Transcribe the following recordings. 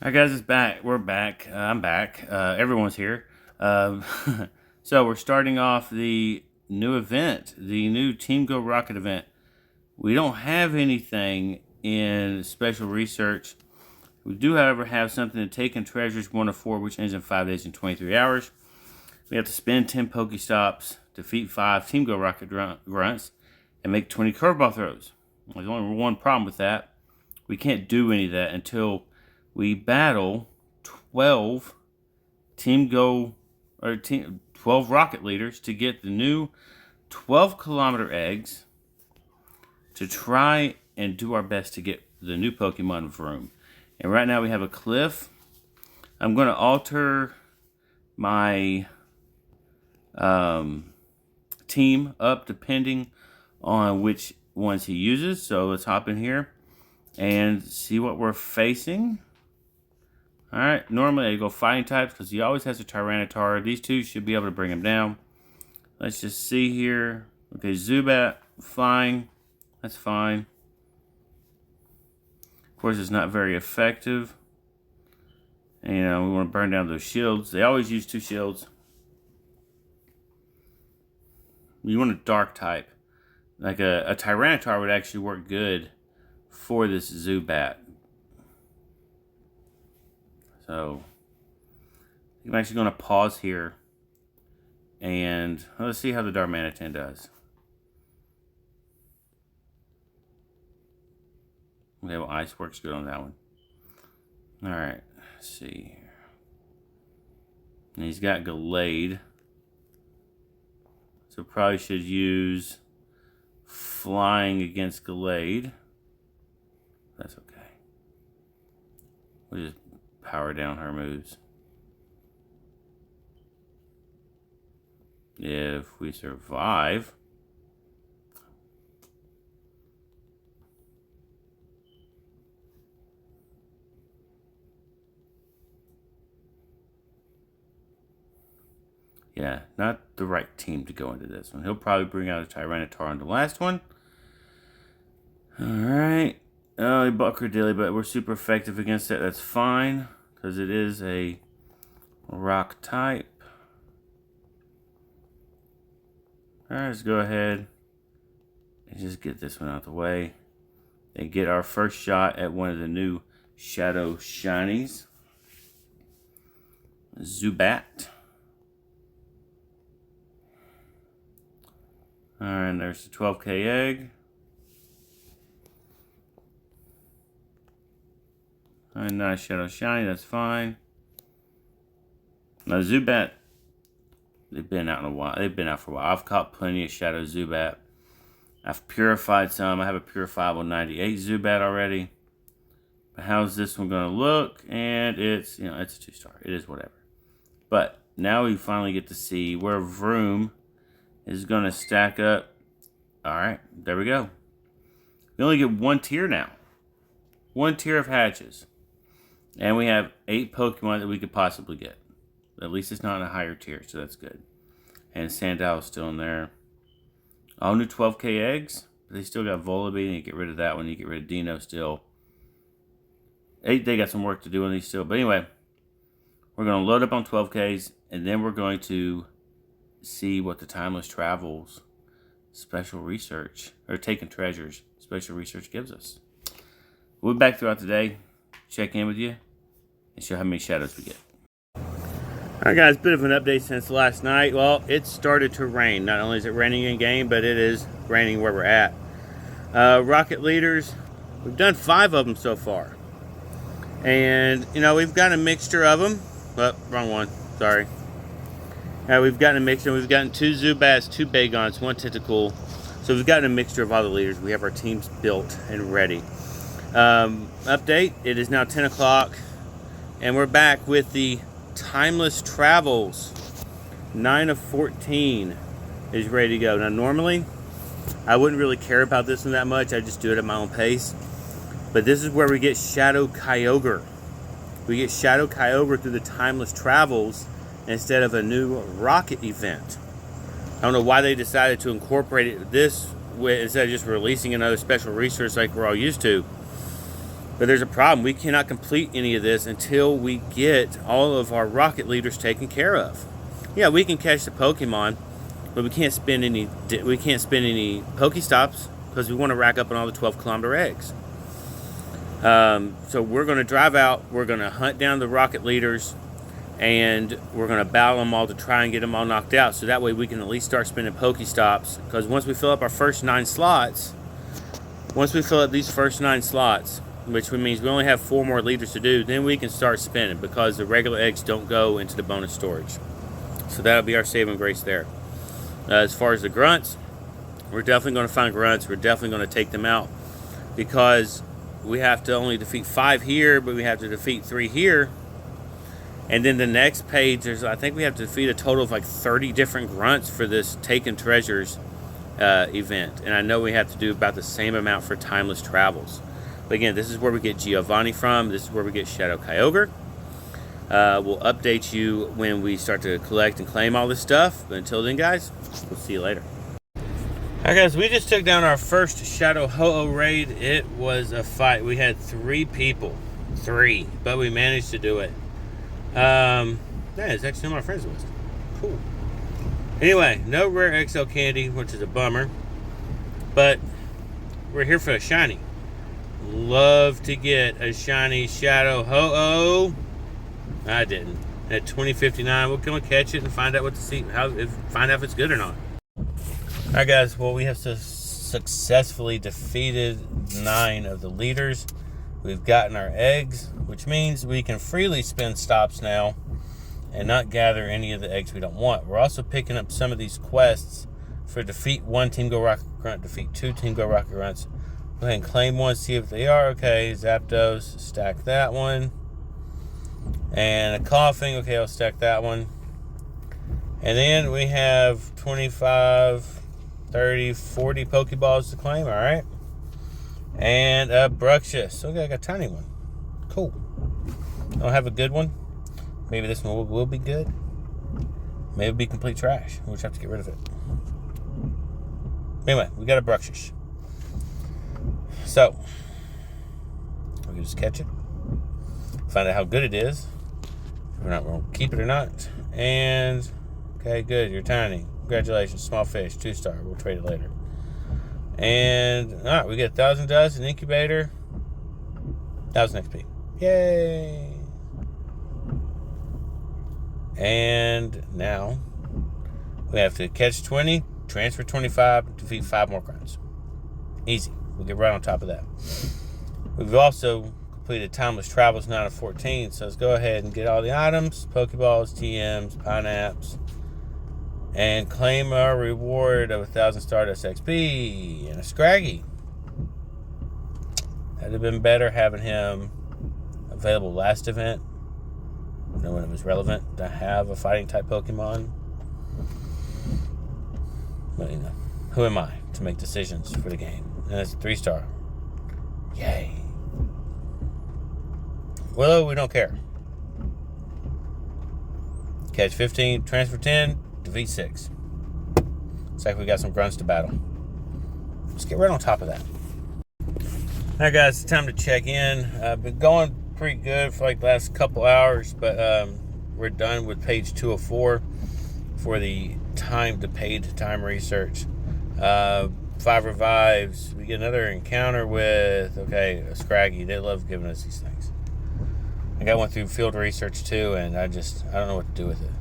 All right, guys, it's back. We're back. I'm back. Everyone's here. Uh, so we're starting off the new event, the new Team Go Rocket event. We don't have anything in special research. We do, however, have something to take in treasures 1 of 4, which ends in 5 days and 23 hours. We have to spend 10 Pokestops, defeat 5 Team Go Rocket grunts, and make 20 curveball throws. There's only one problem with that. We can't do any of that until we battle 12 12 rocket leaders to get the new 12-kilometer eggs to try and do our best to get the new Pokemon Vroom. And right now we have a cliff. I'm going to alter my team up depending on which ones he uses. So let's hop in here and see what we're facing. Alright, normally I go fighting types because he always has a Tyranitar. These two should be able to bring him down. Let's just see here. Okay, Zubat, flying. That's fine. Of course, it's not very effective. And, we want to burn down those shields. They always use 2 shields. You want a dark type. Like a Tyranitar would actually work good for this Zubat. So, I'm actually going to pause here. And let's see how the Darmanitan does. Okay, well, Ice works good on that one. Alright, let's see here. And he's got Gallade. So probably should use flying against Gallade. That's okay. We'll just power down her moves. If we survive, yeah, not the right team to go into this one. He'll probably bring out a Tyranitar on the last one. Alright. Oh, he bought Credilli, but we're super effective against it. That's fine, because it is a rock type. Alright, let's go ahead and just get this one out of the way. And get our first shot at one of the new Shadow Shinies. Zubat. Alright, and there's the 12k egg. Alright, nice Shadow Shiny, that's fine. Now Zubat, they've been out for a while. I've caught plenty of Shadow Zubat. I've purified some. I have a purifiable 98 Zubat already. But how's this one going to look? And it's, it's a 2-star. It is whatever. But now we finally get to see where Vroom is going to stack up. Alright, there we go. We only get 1 tier now. 1 tier of hatches. And we have 8 Pokemon that we could possibly get. At least it's not in a higher tier, so that's good. And Sandow's still in there. All new 12k eggs. But they still got Volibee, and you get rid of that one. You get rid of Dino still. They got some work to do on these still. But anyway, we're going to load up on 12ks, and then we're going to see what the Timeless Travels special research, or Taking Treasures special research gives us. We'll be back throughout the day, check in with you, and show how many shadows we get. Alright guys, bit of an update since last night. Well, it started to rain. Not only is it raining in game, but it is raining where we're at. Rocket leaders, we've done 5 of them so far. And, we've got a mixture of them. Oh, wrong one, sorry. We've gotten a mixture. We've gotten 2 Zubats, 2 Bagons, 1 Tentacool. So we've gotten a mixture of all the leaders. We have our teams built and ready. Update, it is now 10 o'clock. And we're back with the Timeless Travels. 9 of 14 is ready to go. Now normally, I wouldn't really care about this one that much. I just do it at my own pace. But this is where we get Shadow Kyogre. We get Shadow Kyogre through the Timeless Travels instead of a new rocket event. I don't know why they decided to incorporate it this way instead of just releasing another special resource like we're all used to. But there's a problem. We cannot complete any of this until we get all of our rocket leaders taken care of. Yeah, we can catch the Pokemon, but we can't spend any Pokestops because we want to rack up on all the 12-kilometer eggs. So we're going to drive out. We're going to hunt down the rocket leaders, and we're going to battle them all to try and get them all knocked out. So that way we can at least start spending Pokestops. Because once we fill up our first 9 slots, which means we only have 4 more leaders to do, then we can start spinning because the regular eggs don't go into the bonus storage. So that'll be our saving grace there. As far as the grunts, we're definitely going to find grunts. We're definitely going to take them out because we have to only defeat 5 here, but we have to defeat 3 here. And then the next page, I think we have to defeat a total of like 30 different grunts for this Taken Treasures event. And I know we have to do about the same amount for Timeless Travels. But again, this is where we get Giovanni from. This is where we get Shadow Kyogre. We'll update you when we start to collect and claim all this stuff. But until then, guys, we'll see you later. Alright, guys, we just took down our first Shadow Ho-Oh raid. It was a fight. We had 3 people. 3. But we managed to do it. Yeah, it's actually on my friends list. Cool. Anyway, no rare XL candy, which is a bummer. But we're here for a shiny. Love to get a shiny Shadow Ho-Oh. I didn't. At 2059, we'll come and catch it and find out find out if it's good or not. Alright, guys. Well, we have successfully defeated 9 of the leaders. We've gotten our eggs, which means we can freely spend stops now and not gather any of the eggs we don't want. We're also picking up some of these quests for defeat 1 Team Go Rocket Grunt, defeat 2 Team Go Rocket Grunts. Go ahead and claim one, see if they are. Okay, Zapdos, stack that one. And a coughing, okay, I'll stack that one. And then we have 25, 30, 40 Pokeballs to claim, alright. And a Bruxish. Okay, I got a tiny one. Cool. I don't have a good one. Maybe this one will be good. Maybe it'll be complete trash. We'll just have to get rid of it. Anyway, we got a Bruxish. So, we can just catch it. Find out how good it is. We're not going to keep it or not. And, okay, good. You're tiny. Congratulations. Small fish. 2-star. We'll trade it later. And, alright, we get 1,000 dust, an incubator. 1,000 XP. Yay! And now, we have to catch 20, transfer 25, defeat 5 more grunts. Easy. We'll get right on top of that. We've also completed Timeless Travels 9 of 14, so let's go ahead and get all the items, Pokeballs, TMs, Pineapps, and claim our reward of 1,000 Stardust XP and a Scraggy. That'd have been better having him available last event, knowing it was relevant to have a fighting type Pokemon. But you know, who am I to make decisions for the game? And it's a 3-star. Yay. Well, we don't care. Catch 15, transfer 10, defeat 6. Looks like we got some grunts to battle. Let's get right on top of that. Alright, guys, it's time to check in. I've been going pretty good for like the last couple hours, but we're done with page 204 for the time to paid time research. 5 revives. We get another encounter with, okay, a Scraggy. They love giving us these things. I got one through field research too, and I don't know what to do with it.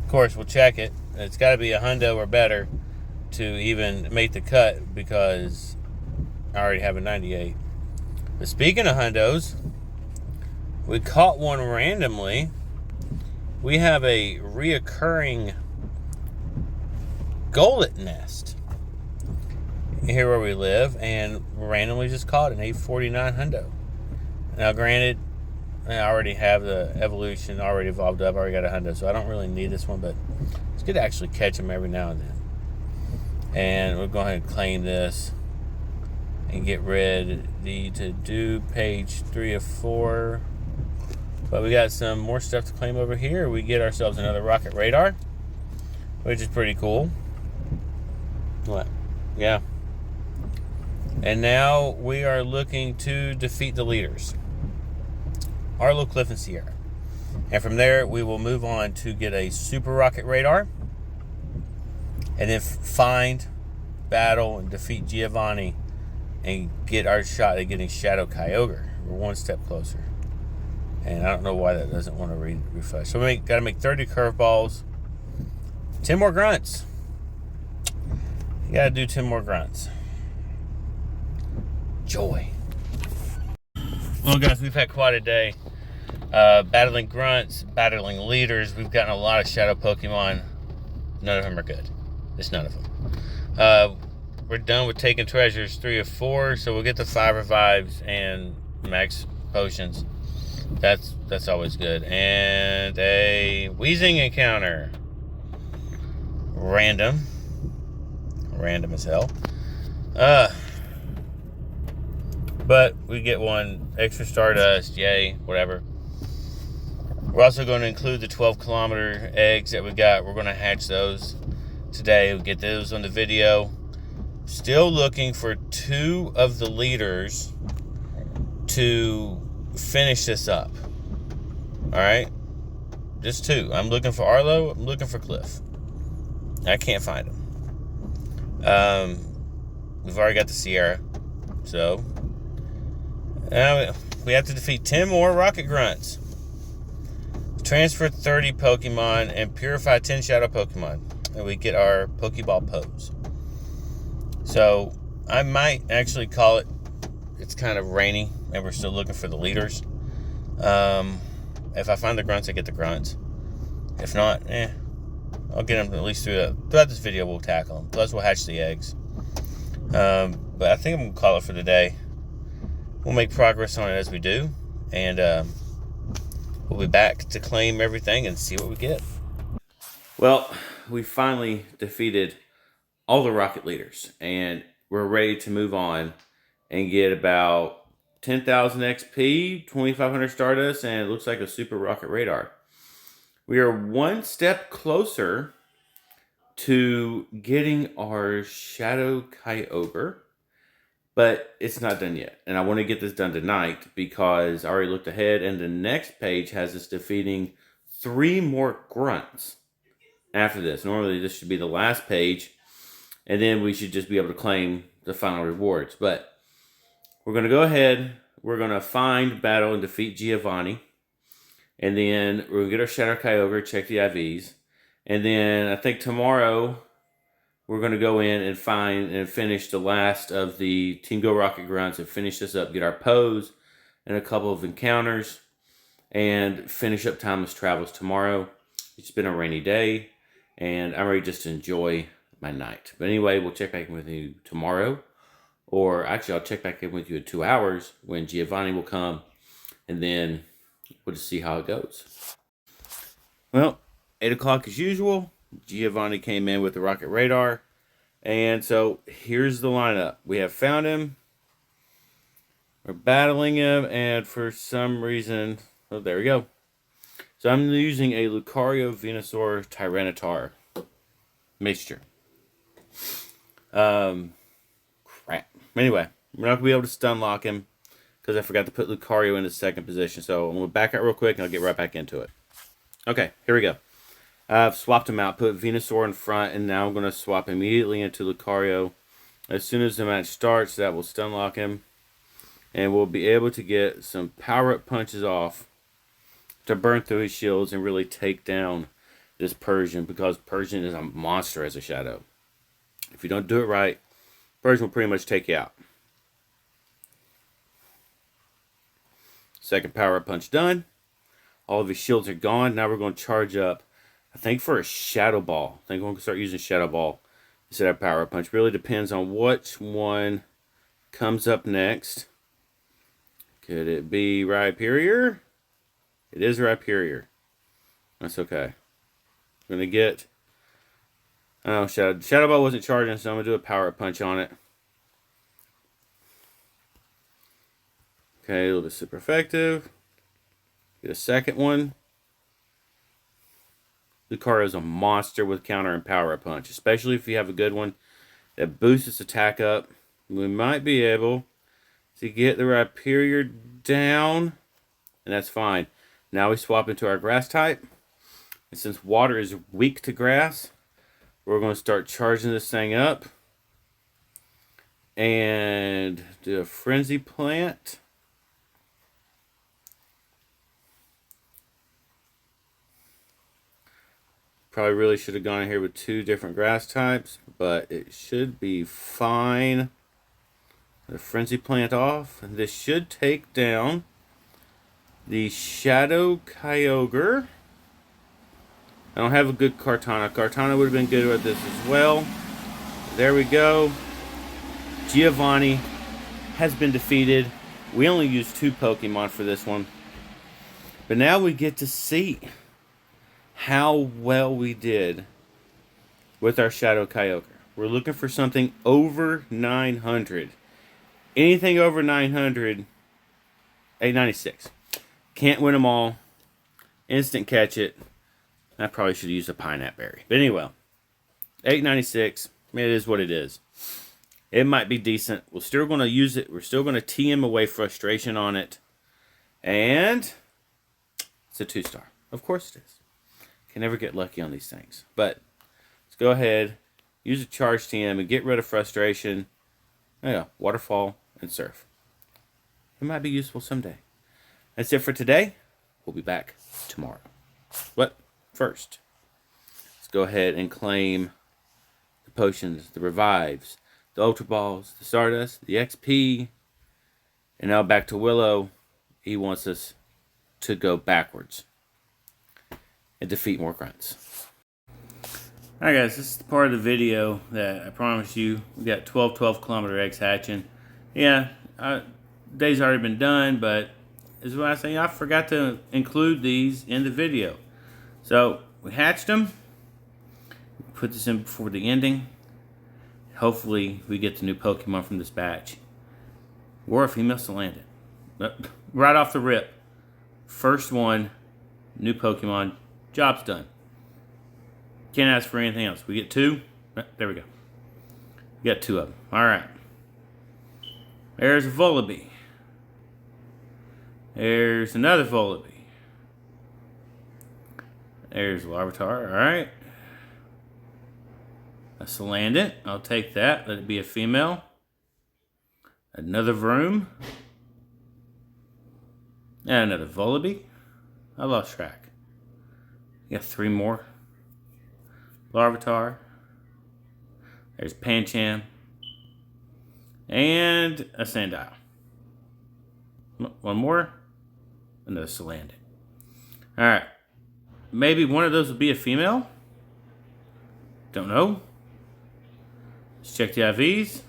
Of course, we'll check it. It's got to be a hundo or better to even make the cut because I already have a 98. But speaking of hundos, we caught one randomly. We have a reoccurring Golett nest here where we live, and randomly just caught an 849 hundo. Now, granted, I already have the evolution already evolved up. I already got a hundo, so I don't really need this one, but it's good to actually catch them every now and then. And we'll go ahead and claim this and get rid to do page 3 of 4. But we got some more stuff to claim over here. We get ourselves another rocket radar, which is pretty cool. What? Yeah. And now we are looking to defeat the leaders, Arlo, Cliff, and Sierra. And from there, we will move on to get a super rocket radar. And then find, battle, and defeat Giovanni. And get our shot at getting Shadow Kyogre. We're one step closer. And I don't know why that doesn't want to refresh. So we got to make 30 curveballs. 10 more grunts. You got to do 10 more grunts. Joy. Well, guys, we've had quite a day. Battling grunts, battling leaders. We've gotten a lot of shadow Pokemon. None of them are good. Just none of them. We're done with taking treasures 3 of 4, so we'll get the 5 revives and max potions. That's always good. And a wheezing encounter. Random as hell. But we get one extra Stardust, yay, whatever. We're also going to include the 12-kilometer eggs that we got. We're going to hatch those today. We'll get those on the video. Still looking for 2 of the leaders to finish this up. Alright? Just 2. I'm looking for Arlo. I'm looking for Cliff. I can't find them. We've already got the Sierra. So we have to defeat 10 more Rocket Grunts. Transfer 30 Pokemon and purify 10 Shadow Pokemon. And we get our Pokeball pose. So I might actually call it. It's kind of rainy and we're still looking for the leaders. If I find the grunts, I get the grunts. If not, I'll get them at least throughout this video. We'll tackle them. Plus, we'll hatch the eggs. But I think I'm going to call it for today. We'll make progress on it as we do. And we'll be back to claim everything and see what we get. Well, we finally defeated all the rocket leaders. And we're ready to move on and get about 10,000 XP, 2,500 Stardust, and it looks like a super rocket radar. We are one step closer to getting our Shadow Kyogre, but it's not done yet. And I want to get this done tonight because I already looked ahead, and the next page has us defeating 3 more grunts after this. Normally, this should be the last page, and then we should just be able to claim the final rewards. But we're going to go ahead. We're going to find, battle, and defeat Giovanni. And then we're going to get our Shadow Kyogre, check the IVs. And then I think tomorrow we're going to go in and find and finish the last of the Team Go Rocket Grunts and finish this up. Get our pose and a couple of encounters. And finish up Timeless Travels tomorrow. It's been a rainy day. And I'm ready just to enjoy my night. But anyway, we'll check back in with you tomorrow. Or actually, I'll check back in with you in 2 hours when Giovanni will come. And then we'll just see how it goes. Well, 8 o'clock as usual. Giovanni came in with the rocket radar. And so here's the lineup. We have found him. We're battling him. And for some reason, oh, there we go. So I'm using a Lucario, Venusaur, Tyranitar mixture. Crap. Anyway, we're not going to be able to stun lock him because I forgot to put Lucario in his second position. So I'm going to back out real quick and I'll get right back into it. Okay, here we go. I've swapped him out, put Venusaur in front, and now I'm going to swap immediately into Lucario. As soon as the match starts, that will stun lock him. And we'll be able to get some power-up punches off to burn through his shields and really take down this Persian, because Persian is a monster as a shadow. If you don't do it right, Persian will pretty much take you out. Second power-up punch done. All of his shields are gone. Now we're going to charge up, I think, for a Shadow Ball. I think we're going to start using Shadow Ball instead of power-up punch. Really depends on which one comes up next. Could it be Rhyperior? It is Rhyperior. That's okay. I'm going to get... Oh, Shadow Ball wasn't charging, so I'm going to do a power-up punch on it. Okay, a little bit super effective. Get a second one. Lucario is a monster with counter and power-up punch, especially if you have a good one that boosts its attack up. We might be able to get the Rhyperior down, and that's fine. Now we swap into our grass type. And since water is weak to grass, we're going to start charging this thing up. And do a Frenzy Plant. Probably really should have gone here with 2 different grass types, but it should be fine. The Frenzy Plant off. And this should take down the Shadow Kyogre. I don't have a good Kartana. Kartana would have been good with this as well. There we go. Giovanni has been defeated. We only used 2 Pokemon for this one. But now we get to see how well we did with our Shadow Kyogre. We're looking for something over 900. Anything over 900, 896. Can't win them all. Instant catch it. I probably should use a pineapple berry. But anyway, 896. It is what it is. It might be decent. We're still going to use it. We're still going to TM away frustration on it. And it's a 2-star. Of course it is. Can never get lucky on these things. But let's go ahead, use a charge TM and get rid of frustration. Yeah, waterfall and surf. It might be useful someday. That's it for today. We'll be back tomorrow. But first, let's go ahead and claim the potions, the revives, the Ultra Balls, the Stardust, the XP. And now back to Willow. He wants us to go backwards and defeat more grunts. Alright guys, this is the part of the video that I promised you. We got 12 kilometer eggs hatching. Yeah, day's already been done, but is what I say, I forgot to include these in the video. So we hatched them. Put this in before the ending. Hopefully we get the new Pokemon from this batch. Or a female Salandit. Right off the rip. First one, new Pokemon. Job's done. Can't ask for anything else. We get 2. There we go. We got 2 of them. Alright. There's a Volibee. There's another Volibee. There's a Larvitar. Alright. A Salandit. I'll take that. Let it be a female. Another Vroom. And another Volibee. I lost track. Got 3 more. Larvitar. There's Pancham. And a Sandile. 1 more. Another Salandit. Alright. Maybe one of those will be a female. Don't know. Let's check the IVs.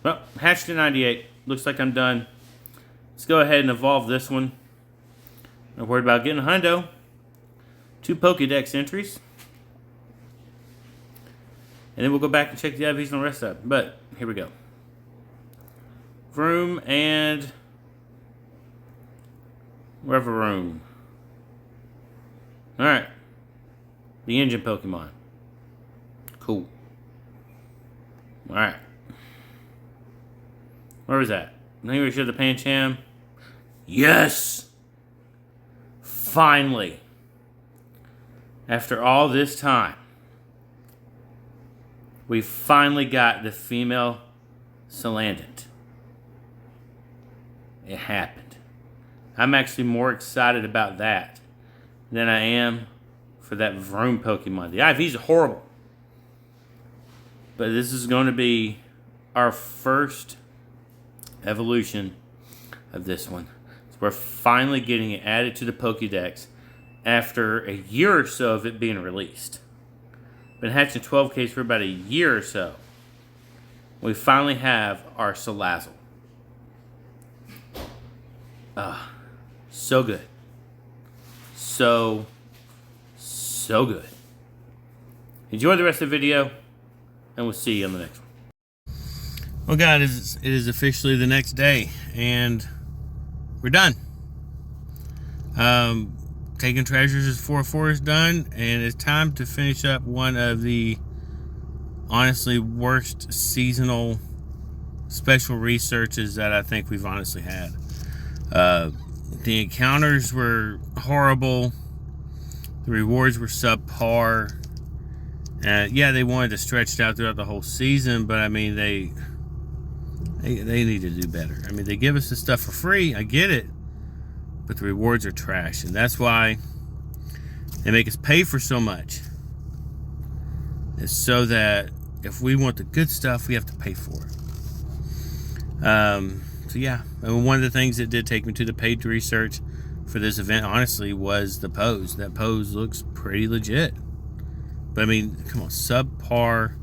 Well, hatched to 98. Looks like I'm done. Let's go ahead and evolve this one. Not worried about getting a hundo. 2 Pokédex entries. And then we'll go back and check the IVs on the rest of it. But here we go. Vroom and Reveroom. Alright. The engine Pokemon. Cool. Alright. Where was that? I think we should have the Pancham. Yes! Finally. After all this time, we finally got the female Salandit. It happened. I'm actually more excited about that than I am for that Vroom Pokemon. The IVs are horrible. But this is going to be our first evolution of this one. So we're finally getting it added to the Pokédex after a year or so of it being released. Been hatching 12Ks for about a year or so. We finally have our Salazzle. So good. So good. Enjoy the rest of the video, and we'll see you on the next one. Well, guys, it is officially the next day, and we're done. Taking treasures as 4-4 is done, and it's time to finish up one of the honestly worst seasonal special researches that I think we've honestly had. The encounters were horrible. The rewards were subpar. Yeah, they wanted to stretch it out throughout the whole season, but I mean, they need to do better. I mean, they give us the stuff for free. I get it, but the rewards are trash, and that's why they make us pay for so much. It's so that if we want the good stuff, we have to pay for it. So yeah, and one of the things that did take me to the paid research for this event, honestly, was the pose. That pose looks pretty legit. But I mean, come on, subpar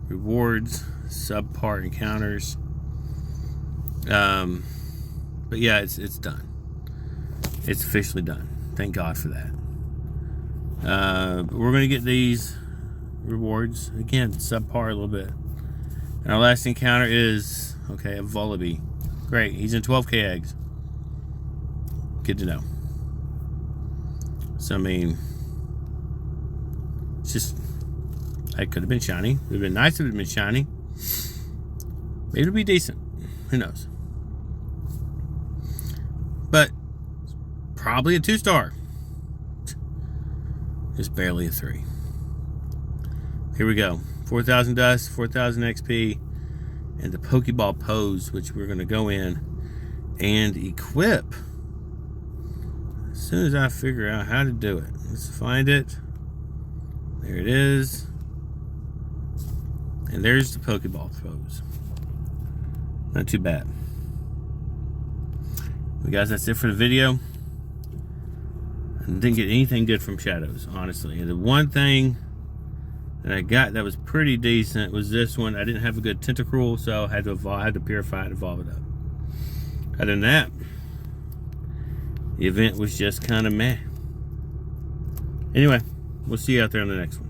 rewards, subpar encounters. But yeah, it's done. It's officially done. Thank God for that. But we're gonna get these rewards again, subpar a little bit. And our last encounter is a Vullaby. Great, he's in 12k eggs. Good to know. So I mean, it's just, it could have been shiny. It would have been nice if it had been shiny. Maybe it'll be decent. Who knows? But probably a 2-star. Just barely a 3. Here we go. 4,000 dust, 4,000 XP, and the Pokeball pose, which we're going to go in and equip as soon as I figure out how to do it. Let's find it. There it is. And there's the Pokeball pose. Not too bad. Well, guys, that's it for the video. I didn't get anything good from Shadows, honestly. And the one thing that I got that was pretty decent was this one. I didn't have a good Tentacruel, so I had to purify it and evolve it up. Other than that, the event was just kind of meh. Anyway, we'll see you out there on the next one.